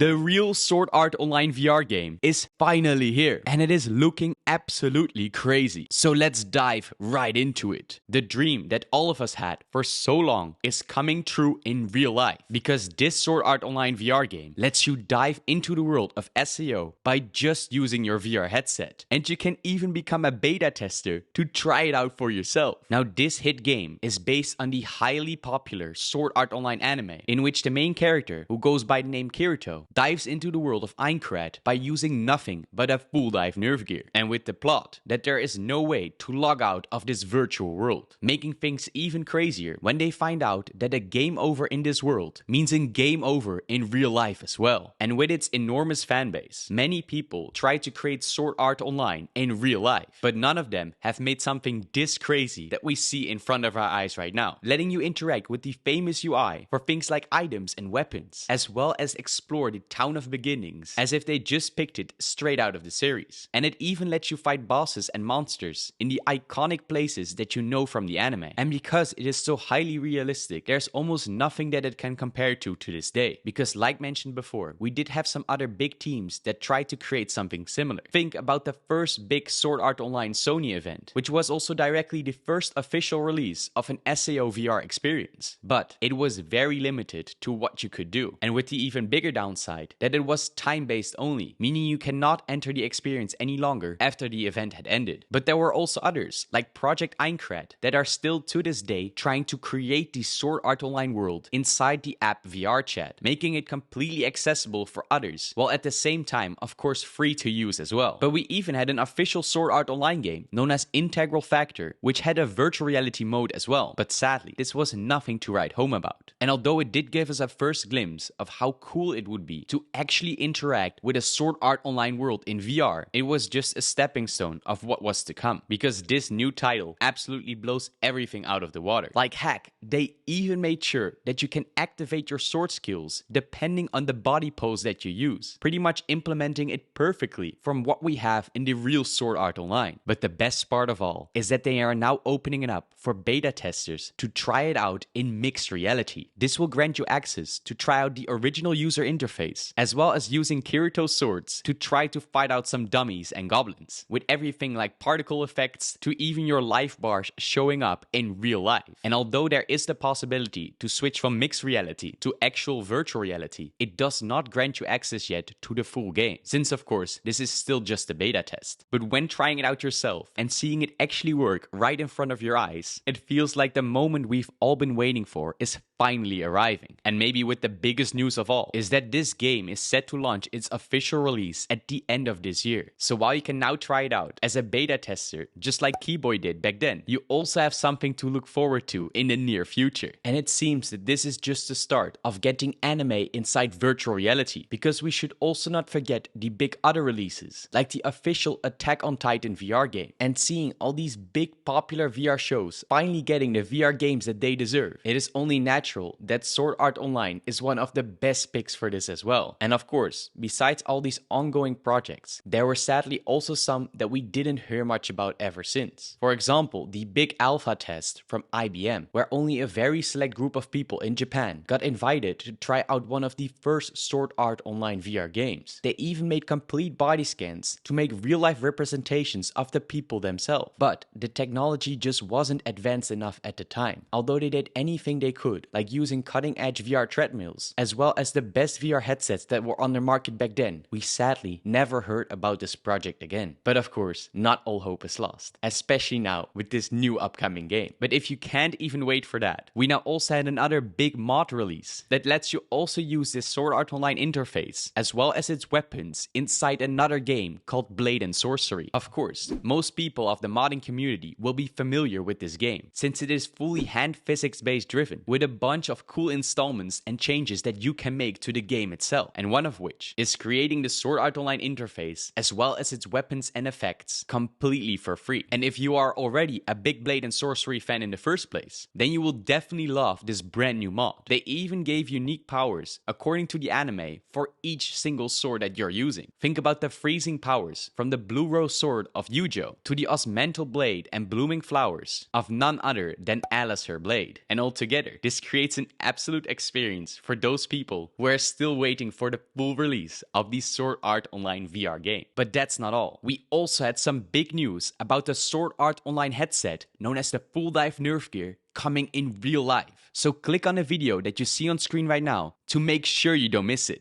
The real Sword Art Online VR game is finally here, and it is looking absolutely crazy. So let's dive right into it. The dream that all of us had for so long is coming true in real life, because this Sword Art Online VR game lets you dive into the world of SAO by just using your VR headset, and you can even become a beta tester to try it out for yourself. Now, this hit game is based on the highly popular Sword Art Online anime, in which the main character, who goes by the name Kirito, dives into the world of Aincrad by using nothing but a full-dive nervegear, and with the plot that there is no way to log out of this virtual world, making things even crazier when they find out that a game over in this world means a game over in real life as well. And with its enormous fanbase, many people try to create Sword Art Online in real life, but none of them have made something this crazy that we see in front of our eyes right now, letting you interact with the famous UI for things like items and weapons, as well as explore the town of beginnings as if they just picked it straight out of the series. And it even lets you fight bosses and monsters in the iconic places that you know from the anime. And because it is so highly realistic, there's almost nothing that it can compare to this day. Because like mentioned before, we did have some other big teams that tried to create something similar. Think about the first big Sword Art Online Sony event, which was also directly the first official release of an SAO VR experience. But it was very limited to what you could do. And with the even bigger downside that it was time-based only, meaning you cannot enter the experience any longer after the event had ended. But there were also others, like Project Aincrad, that are still to this day trying to create the Sword Art Online world inside the app VR Chat, making it completely accessible for others, while at the same time, of course, free to use as well. But we even had an official Sword Art Online game known as Integral Factor, which had a virtual reality mode as well. But sadly, this was nothing to write home about. And although it did give us a first glimpse of how cool it would be to actually interact with a Sword Art Online world in VR, it was just a stepping stone of what was to come, because this new title absolutely blows everything out of the water. Like heck, they even made sure that you can activate your sword skills depending on the body pose that you use, pretty much implementing it perfectly from what we have in the real Sword Art Online. But the best part of all is that they are now opening it up for beta testers to try it out in mixed reality. This will grant you access to try out the original user interface, as well as using Kirito's swords to try to fight out some dummies and goblins, with everything like particle effects to even your life bars showing up in real life. And although there is the possibility to switch from mixed reality to actual virtual reality, it does not grant you access yet to the full game, since of course this is still just a beta test. But when trying it out yourself and seeing it actually work right in front of your eyes, it feels like the moment we've all been waiting for is finally arriving. And maybe with the biggest news of all is that this game is set to launch its official release at the end of this year. So while you can now try it out as a beta tester, just like Keyboy did back then, you also have something to look forward to in the near future. And it seems that this is just the start of getting anime inside virtual reality, because we should also not forget the big other releases, like the official Attack on Titan VR game, and seeing all these big popular VR shows finally getting the VR games that they deserve. It is only natural that Sword Art Online is one of the best picks for this as well. And of course, besides all these ongoing projects, there were sadly also some that we didn't hear much about ever since. For example, the big alpha test from IBM, where only a very select group of people in Japan got invited to try out one of the first Sword Art Online VR games. They even made complete body scans to make real-life representations of the people themselves. But the technology just wasn't advanced enough at the time, although they did anything they could, like using cutting-edge VR treadmills, as well as the best VR headsets that were on the market back then. We sadly never heard about this project again. But of course, not all hope is lost, especially now with this new upcoming game. But if you can't even wait for that, we now also had another big mod release that lets you also use this Sword Art Online interface, as well as its weapons, inside another game called Blade and Sorcery. Of course, most people of the modding community will be familiar with this game, since it is fully hand physics based driven, with a bunch of cool installments and changes that you can make to the game itself, and one of which is creating the Sword Art Online interface as well as its weapons and effects completely for free. And if you are already a big Blade and Sorcery fan in the first place, then you will definitely love this brand new mod. They even gave unique powers according to the anime for each single sword that you're using. Think about the freezing powers from the Blue Rose Sword of Yujo to the Osmantle Blade and Blooming Flowers of none other than Alice her Blade. And altogether, this creates an absolute experience for those people who are still waiting for the full release of the Sword Art Online VR game. But that's not all. We also had some big news about the Sword Art Online headset known as the fulldive nervegear coming in real life. So click on the video that you see on screen right now to make sure you don't miss it.